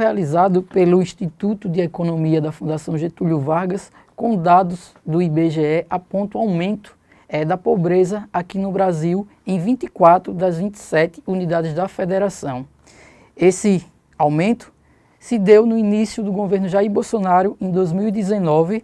realizado pelo Instituto de Economia da Fundação Getúlio Vargas, com dados do IBGE, aponta o aumento da pobreza aqui no Brasil em 24 das 27 unidades da federação. Esse aumento se deu no início do governo Jair Bolsonaro em 2019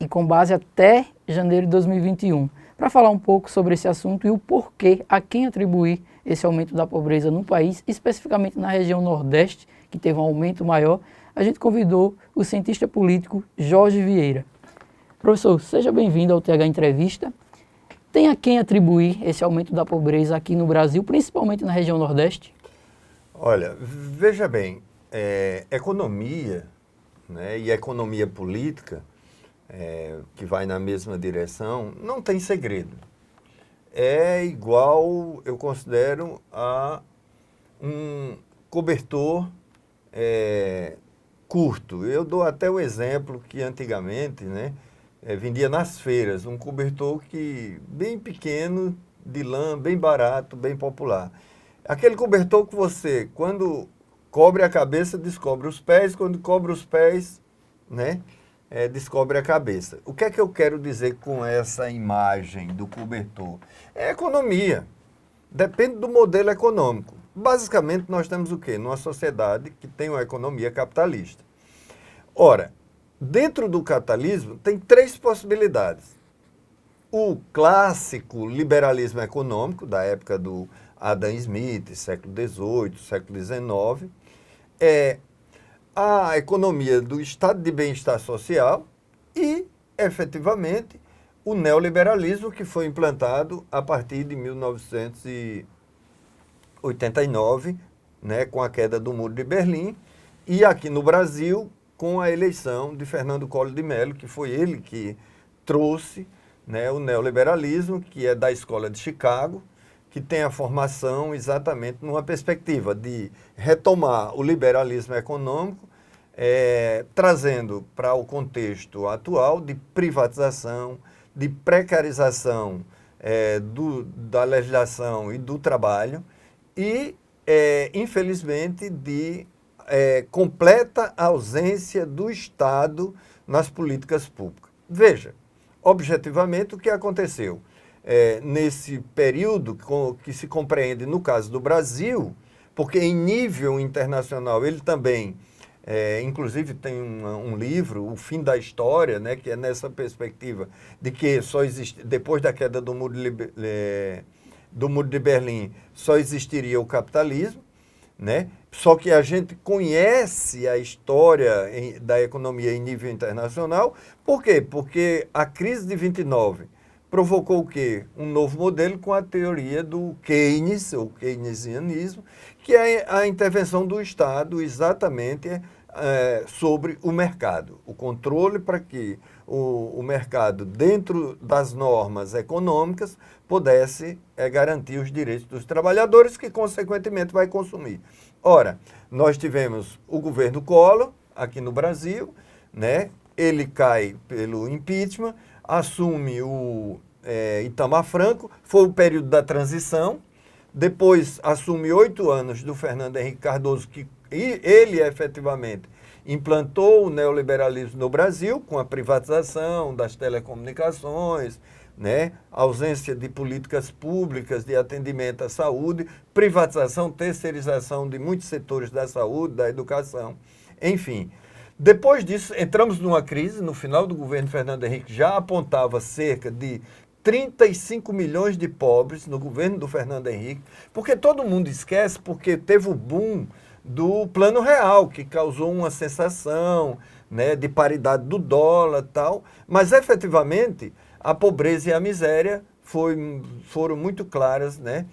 e com base até janeiro de 2021. Para falar um pouco sobre esse assunto e o porquê, a quem atribuir esse aumento da pobreza no país, especificamente na região Nordeste, que teve um aumento maior, a gente convidou o cientista político Jorge Vieira. Professor, seja bem-vindo ao TH Entrevista. Tem a quem atribuir esse aumento da pobreza aqui no Brasil, principalmente na região Nordeste? Olha, veja bem, economia, né, e economia política, que vai na mesma direção, não tem segredo. É igual, eu considero, a um cobertor curto. Eu dou até o exemplo que antigamente, né, vendia nas feiras um cobertor bem pequeno, de lã, bem barato, bem popular. Aquele cobertor que você, quando cobre a cabeça, descobre os pés, quando cobre os pés, né, descobre a cabeça. O que é que eu quero dizer com essa imagem do cobertor? É economia. Depende do modelo econômico. Basicamente, nós temos o quê? Numa sociedade que tem uma economia capitalista. Ora, dentro do capitalismo, tem três possibilidades. O clássico liberalismo econômico, da época do Adam Smith, século XVIII, século XIX, é a economia do estado de bem-estar social e, efetivamente, o neoliberalismo que foi implantado a partir de 1989, né, com a queda do Muro de Berlim, e aqui no Brasil, com a eleição de Fernando Collor de Mello, que foi ele que trouxe, né, o neoliberalismo, que é da Escola de Chicago, que tem a formação exatamente numa perspectiva de retomar o liberalismo econômico, trazendo para o contexto atual de privatização, de precarização da legislação e do trabalho e, infelizmente, de completa ausência do Estado nas políticas públicas. Veja, objetivamente, o que aconteceu nesse período que se compreende no caso do Brasil, porque em nível internacional ele também, inclusive tem um livro, O Fim da História, né, que é nessa perspectiva de que só existe, depois da queda do Muro de Berlim, só existiria o capitalismo, né? Só que a gente conhece a história da economia em nível internacional. Por quê? Porque a crise de 29 provocou o quê? Um novo modelo com a teoria do Keynes, ou keynesianismo, que é a intervenção do Estado exatamente sobre o mercado. O controle para que o mercado, dentro das normas econômicas, pudesse garantir os direitos dos trabalhadores, que, consequentemente, vai consumir. Ora, nós tivemos o governo Collor, aqui no Brasil, né? Ele cai pelo impeachment, assume o Itamar Franco, foi o período da transição, depois assume 8 anos do Fernando Henrique Cardoso, que ele efetivamente implantou o neoliberalismo no Brasil, com a privatização das telecomunicações, né? Ausência de políticas públicas de atendimento à saúde, privatização, terceirização de muitos setores da saúde, da educação, enfim. Depois disso, entramos numa crise, no final do governo Fernando Henrique já apontava cerca de 35 milhões de pobres no governo do Fernando Henrique, porque todo mundo esquece, porque teve o boom do Plano Real, que causou uma sensação, né, de paridade do dólar e tal, mas efetivamente a pobreza e a miséria foram muito claras, né,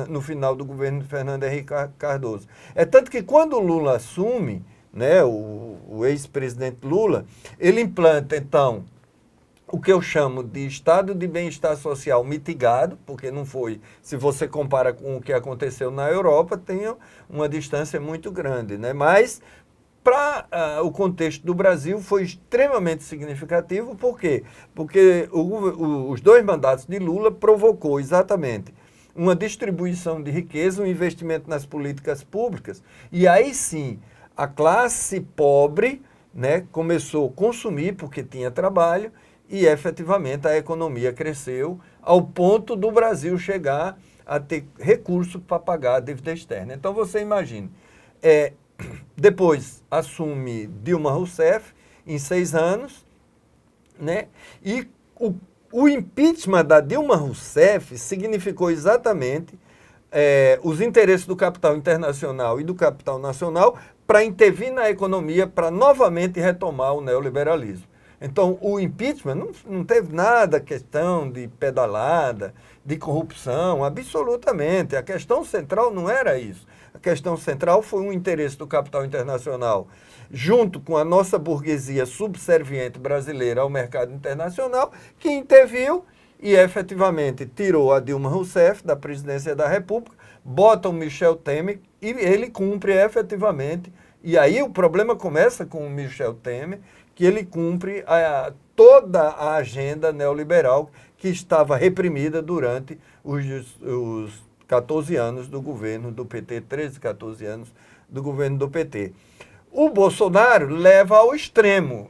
no final do governo Fernando Henrique Cardoso. É tanto que quando o Lula assume, né, o ex-presidente Lula, ele implanta, então, o que eu chamo de estado de bem-estar social mitigado, porque não foi, se você compara com o que aconteceu na Europa, tem uma distância muito grande, né? Mas, para o contexto do Brasil, foi extremamente significativo. Por quê? Porque os 2 mandatos de Lula provocou exatamente uma distribuição de riqueza, um investimento nas políticas públicas. E aí sim, a classe pobre, né, começou a consumir porque tinha trabalho e efetivamente a economia cresceu ao ponto do Brasil chegar a ter recurso para pagar a dívida externa. Então você imagine, depois assume Dilma Rousseff em 6 anos, né, e o impeachment da Dilma Rousseff significou exatamente os interesses do capital internacional e do capital nacional para intervir na economia, para novamente retomar o neoliberalismo. Então, o impeachment não teve nada questão de pedalada, de corrupção, absolutamente. A questão central não era isso. A questão central foi um interesse do capital internacional, junto com a nossa burguesia subserviente brasileira ao mercado internacional, que interviu e efetivamente tirou a Dilma Rousseff da presidência da República, bota o Michel Temer e ele cumpre efetivamente. E aí o problema começa com o Michel Temer, que ele cumpre toda a agenda neoliberal que estava reprimida durante os 14 anos do governo do PT, 13, 14 anos do governo do PT. O Bolsonaro leva ao extremo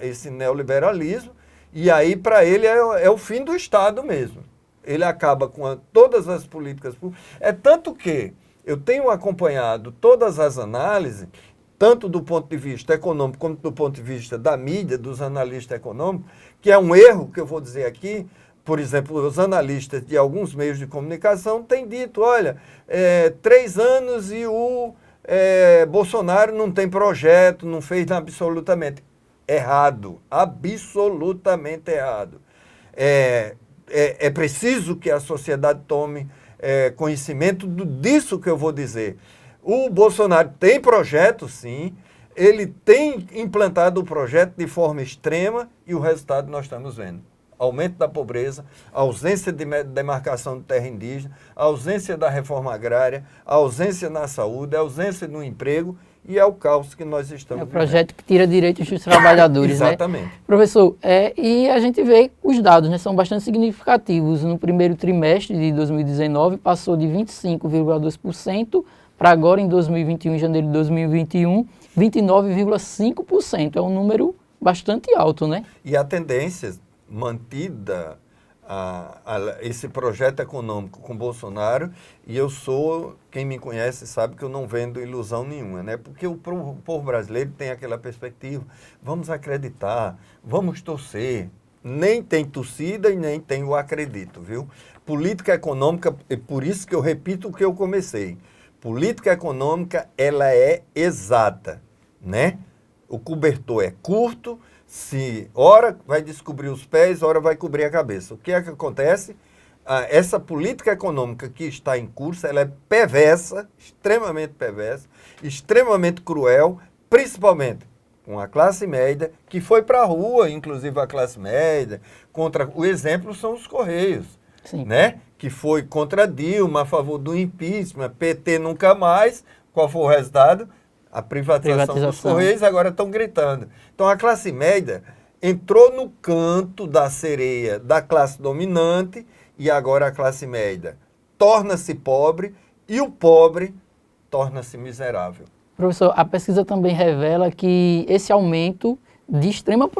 esse neoliberalismo, e aí para ele é o fim do Estado mesmo. Ele acaba com todas as políticas públicas. É tanto que eu tenho acompanhado todas as análises, tanto do ponto de vista econômico como do ponto de vista da mídia, dos analistas econômicos, que é um erro que eu vou dizer aqui. Por exemplo, os analistas de alguns meios de comunicação têm dito, olha, 3 anos e o Bolsonaro não tem projeto, não fez absolutamente errado, absolutamente errado. É preciso que a sociedade tome conhecimento disso que eu vou dizer. O Bolsonaro tem projeto, sim, ele tem implantado o projeto de forma extrema e o resultado nós estamos vendo. Aumento da pobreza, ausência de demarcação de terra indígena, ausência da reforma agrária, ausência na saúde, ausência no emprego e é o caos que nós estamos vivendo. É o projeto que tira direitos dos trabalhadores, Exatamente. né? Professor, e a gente vê os dados, né, são bastante significativos. No primeiro trimestre de 2019 passou de 25,2% para agora em 2021, em janeiro de 2021, 29,5%. É um número bastante alto, né? E a tendência mantida esse projeto econômico com Bolsonaro, e quem me conhece sabe que eu não vendo ilusão nenhuma, né? Porque o povo brasileiro tem aquela perspectiva, vamos acreditar, vamos torcer, nem tem torcida e nem tem o acredito, viu? Política econômica, é por isso que eu repito o que eu comecei, política econômica, ela é exata, né? O cobertor é curto, se ora vai descobrir os pés, ora vai cobrir a cabeça. O que é que acontece? Essa política econômica que está em curso, ela é perversa, extremamente cruel, principalmente com a classe média, que foi para a rua, inclusive a classe média, o exemplo são os Correios, Sim. Né? Que foi contra Dilma, a favor do impeachment, PT nunca mais. Qual foi o resultado? A privatização dos Correios, agora estão gritando. Então a classe média entrou no canto da sereia da classe dominante e agora a classe média torna-se pobre e o pobre torna-se miserável. Professor, a pesquisa também revela que esse aumento de extrema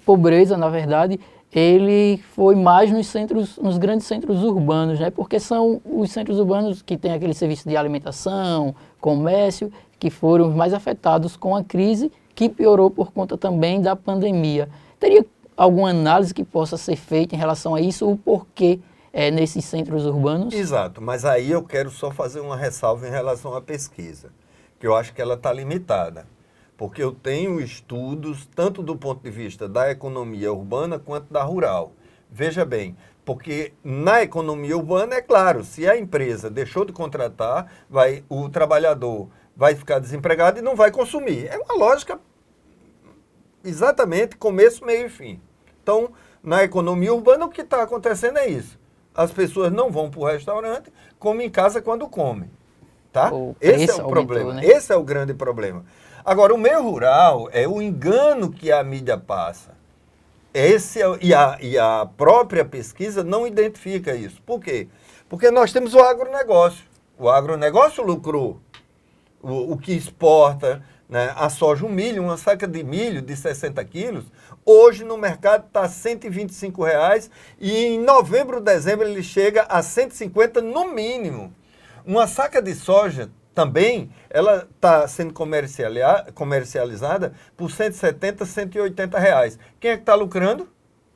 pobreza, na verdade, ele foi mais nos grandes centros urbanos, né? Porque são os centros urbanos que têm aquele serviço de alimentação, comércio, que foram os mais afetados com a crise, que piorou por conta também da pandemia. Teria alguma análise que possa ser feita em relação a isso, o porquê nesses centros urbanos? Exato, mas aí eu quero só fazer uma ressalva em relação à pesquisa, que eu acho que ela está limitada, porque eu tenho estudos tanto do ponto de vista da economia urbana quanto da rural. Veja bem, porque na economia urbana, é claro, se a empresa deixou de contratar, o trabalhador vai ficar desempregado e não vai consumir. É uma lógica exatamente começo, meio e fim. Então, na economia urbana, o que está acontecendo é isso. As pessoas não vão para o restaurante, comem em casa quando comem. Tá? Esse é o problema. Né? Esse é o grande problema. Agora, o meio rural é o engano que a mídia passa. E a própria pesquisa não identifica isso. Por quê? Porque nós temos o agronegócio. O agronegócio lucrou. O que exporta, né, a soja, o milho, uma saca de milho de 60 quilos, hoje no mercado está R$ 125 e em novembro, dezembro ele chega a 150 no mínimo. Uma saca de soja também, ela está sendo comercializada por 170, 180 reais. Quem é que está lucrando?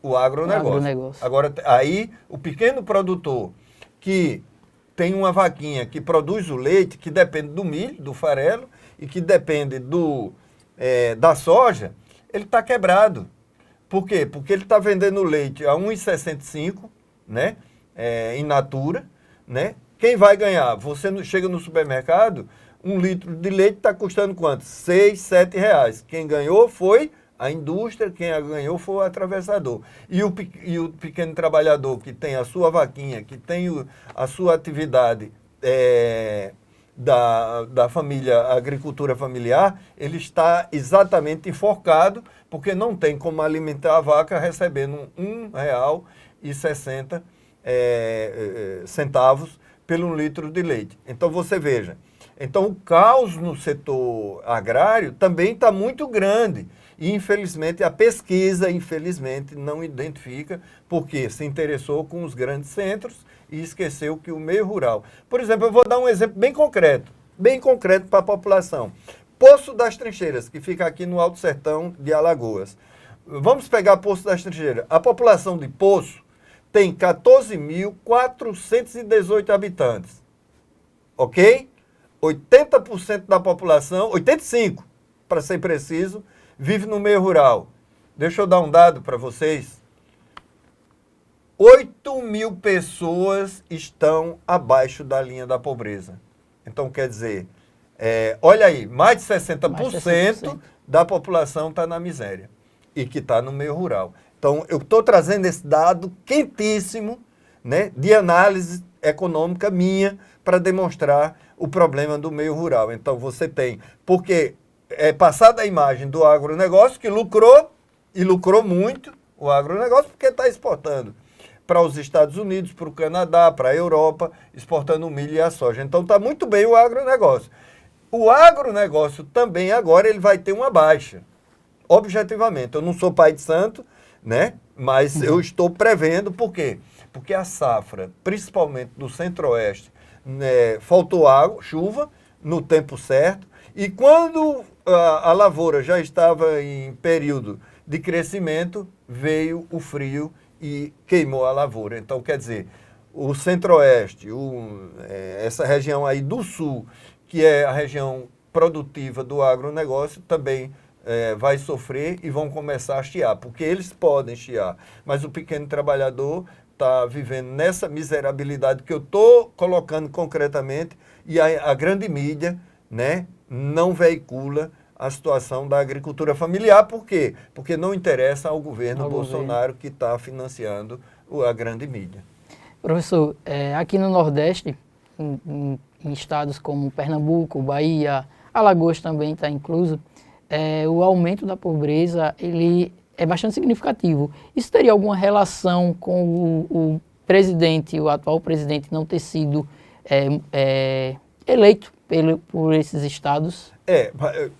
O agronegócio. Agora, aí, o pequeno produtor que tem uma vaquinha que produz o leite, que depende do milho, do farelo, e que depende da soja, ele está quebrado. Por quê? Porque ele está vendendo leite a R$ 1,65, né? In natura, né? Quem vai ganhar? Você chega no supermercado, 1 litro de leite está custando quanto? R$ 6, R$ 7 reais. Quem ganhou foi a indústria, quem a ganhou foi o atravessador. E o pequeno trabalhador que tem a sua vaquinha, que tem a sua atividade da família, agricultura familiar, ele está exatamente enforcado, porque não tem como alimentar a vaca recebendo R$ 1,60 pelo 1 litro de leite. Então você veja, então o caos no setor agrário também está muito grande. E, infelizmente, a pesquisa, não identifica, porque se interessou com os grandes centros e esqueceu que o meio rural... Por exemplo, eu vou dar um exemplo bem concreto para a população. Poço das Trincheiras, que fica aqui no Alto Sertão de Alagoas. Vamos pegar Poço das Trincheiras. A população de Poço tem 14.418 habitantes. Ok? 80% da população, 85% para ser preciso, vive no meio rural. Deixa eu dar um dado para vocês. 8.000 pessoas estão abaixo da linha da pobreza. Então, quer dizer, olha aí, mais de 60% da população está na miséria e que está no meio rural. Então, eu estou trazendo esse dado quentíssimo, né, de análise econômica minha para demonstrar o problema do meio rural. Então, você tem... Porque é passada a imagem do agronegócio que lucrou, e lucrou muito, o agronegócio, porque está exportando para os Estados Unidos, para o Canadá, para a Europa, exportando o milho e a soja. Então está muito bem o agronegócio. O agronegócio também agora ele vai ter uma baixa, objetivamente. Eu não sou pai de santo, né? Mas eu estou prevendo, por quê? Porque a safra, principalmente do centro-oeste, né, faltou água, chuva, no tempo certo, e quando a lavoura já estava em período de crescimento, veio o frio e queimou a lavoura. Então, quer dizer, o centro-oeste, essa região aí do sul, que é a região produtiva do agronegócio, também vai sofrer e vão começar a chiar, porque eles podem chiar, mas o pequeno trabalhador está vivendo nessa miserabilidade que eu estou colocando concretamente, e a grande mídia, né, não veicula a situação da agricultura familiar. Por quê? Porque não interessa ao governo Bolsonaro, que está financiando a grande mídia. Professor, aqui no Nordeste, em estados como Pernambuco, Bahia, Alagoas também está incluso, o aumento da pobreza ele é bastante significativo. Isso teria alguma relação com o presidente, o atual presidente, não ter sido eleito por esses estados?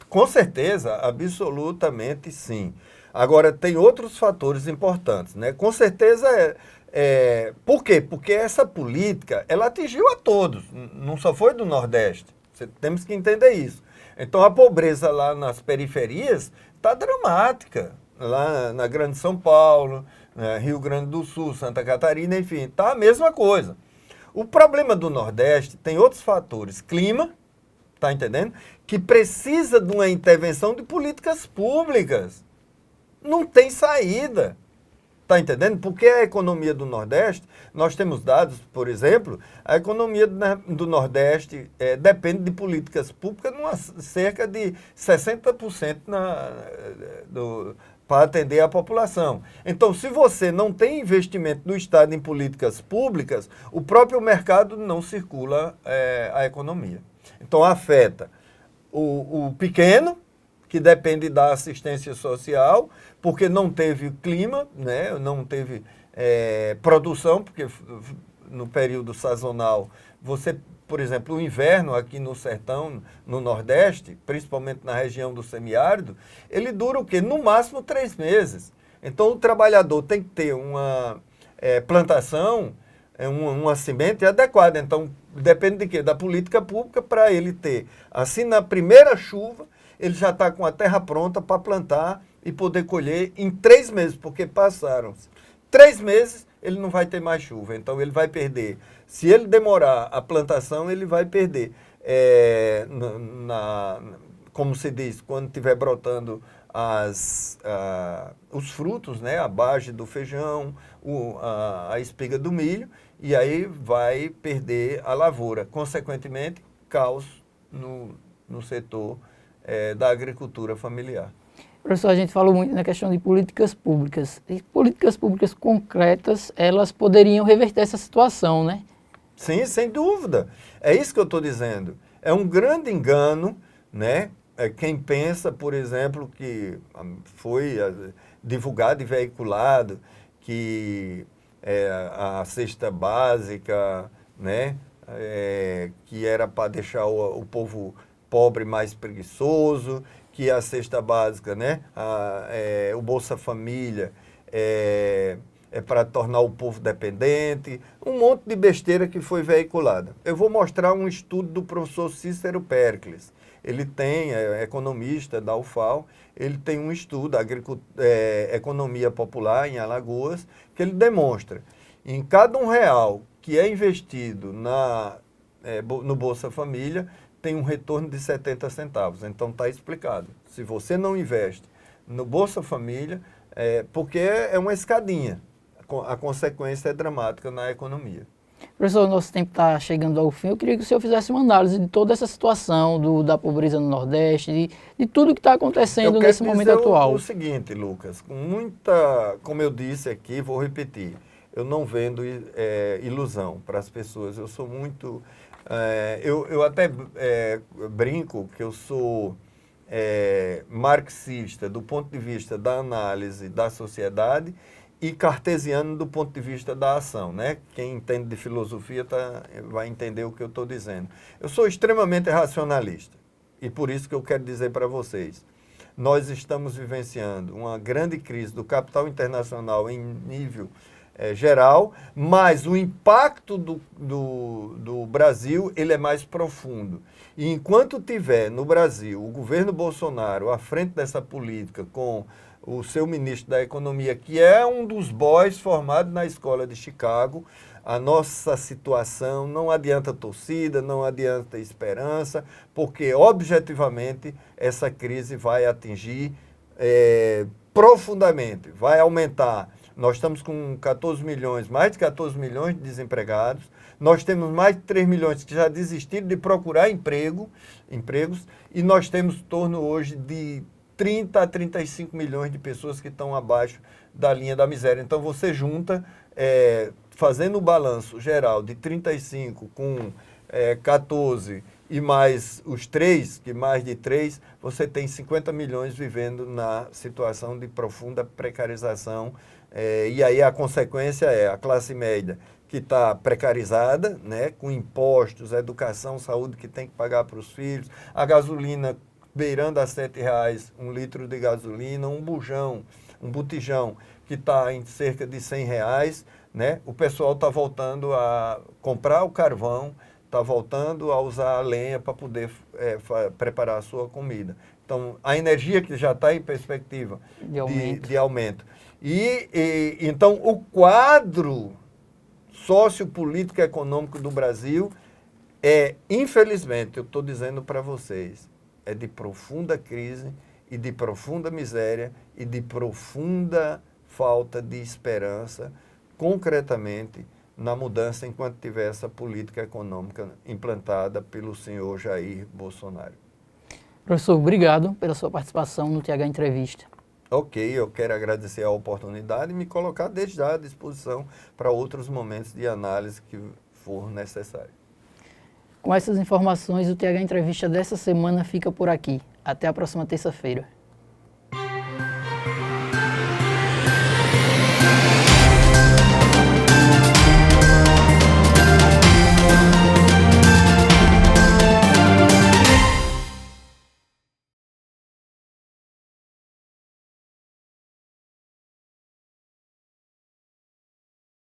Com certeza, absolutamente sim. Agora, tem outros fatores importantes, né? Com certeza, por quê? Porque essa política, ela atingiu a todos, não só foi do Nordeste. Temos que entender isso. Então, a pobreza lá nas periferias está dramática. Lá na Grande São Paulo, Rio Grande do Sul, Santa Catarina, enfim, está a mesma coisa. O problema do Nordeste tem outros fatores. Clima, tá entendendo? Que precisa de uma intervenção de políticas públicas. Não tem saída. Tá entendendo? Porque a economia do Nordeste, nós temos dados, por exemplo, a economia do Nordeste depende de políticas públicas cerca de 60% para atender a população. Então, se você não tem investimento do Estado em políticas públicas, o próprio mercado não circula a economia. Então, afeta o pequeno, que depende da assistência social, porque não teve clima, né? Não teve produção, porque no período sazonal, você, por exemplo, o inverno aqui no sertão, no Nordeste, principalmente na região do semiárido, ele dura o quê? No máximo 3 meses. Então o trabalhador tem que ter uma plantação, uma semente adequada. Então depende de quê? Da política pública para ele ter. Assim, na primeira chuva, ele já está com a terra pronta para plantar e poder colher em 3 meses, porque passaram-se 3 meses, ele não vai ter mais chuva. Então ele vai perder. Se ele demorar a plantação, ele vai perder. Como se diz, quando estiver brotando os frutos, né? A base do feijão, a espiga do milho, e aí vai perder a lavoura. Consequentemente, caos no setor da agricultura familiar. Professor, a gente falou muito na questão de políticas públicas. E políticas públicas concretas, elas poderiam reverter essa situação, né? Sim, sem dúvida. É isso que eu estou dizendo. É um grande engano, né? Quem pensa, por exemplo, que foi divulgado e veiculado que a cesta básica, né? Que era para deixar o povo pobre mais preguiçoso, que a cesta básica, né? O Bolsa Família é para tornar o povo dependente, um monte de besteira que foi veiculada. Eu vou mostrar um estudo do professor Cícero Péricles. Ele é economista da UFAL, ele tem um estudo, Economia Popular em Alagoas, que ele demonstra, em cada R$1 que é investido no Bolsa Família, tem um retorno de 70 centavos. Então está explicado. Se você não investe no Bolsa Família, porque é uma escadinha. A consequência é dramática na economia. Professor, nosso tempo está chegando ao fim. Eu queria que o senhor fizesse uma análise de toda essa situação da pobreza no Nordeste, de tudo que está acontecendo nesse momento atual. O seguinte, Lucas, como eu disse aqui, vou repetir, eu não vendo ilusão para as pessoas. Eu sou muito... eu até brinco que eu sou marxista do ponto de vista da análise da sociedade e cartesiano do ponto de vista da ação, né? Quem entende de filosofia vai entender o que eu estou dizendo. Eu sou extremamente racionalista e por isso que eu quero dizer para vocês, nós estamos vivenciando uma grande crise do capital internacional em nível geral, mas o impacto do Brasil ele é mais profundo. E enquanto tiver no Brasil o governo Bolsonaro à frente dessa política com o seu ministro da Economia, que é um dos boys formados na escola de Chicago, a nossa situação não adianta torcida, não adianta esperança, porque objetivamente essa crise vai atingir profundamente, vai aumentar. Nós estamos com 14 milhões, mais de 14 milhões de desempregados, nós temos mais de 3 milhões que já desistiram de procurar empregos, e nós temos em torno hoje de 30 a 35 milhões de pessoas que estão abaixo da linha da miséria. Então você junta, fazendo o balanço geral de 35 com 14 e mais os 3, que mais de 3, você tem 50 milhões vivendo na situação de profunda precarização. E aí a consequência é a classe média que está precarizada, né, com impostos, educação, saúde que tem que pagar para os filhos, a gasolina beirando a R$7 um litro de gasolina, um botijão que está em cerca de R$100, né? O pessoal está voltando a comprar o carvão, está voltando a usar a lenha para poder preparar a sua comida. Então, a energia que já está em perspectiva de aumento. Então, o quadro sociopolítico e econômico do Brasil infelizmente, eu estou dizendo para vocês, é de profunda crise e de profunda miséria e de profunda falta de esperança, concretamente, na mudança enquanto tiver essa política econômica implantada pelo senhor Jair Bolsonaro. Professor, obrigado pela sua participação no TH Entrevista. Ok, eu quero agradecer a oportunidade e me colocar desde já à disposição para outros momentos de análise que for necessário. Com essas informações, o TH Entrevista dessa semana fica por aqui. Até a próxima terça-feira.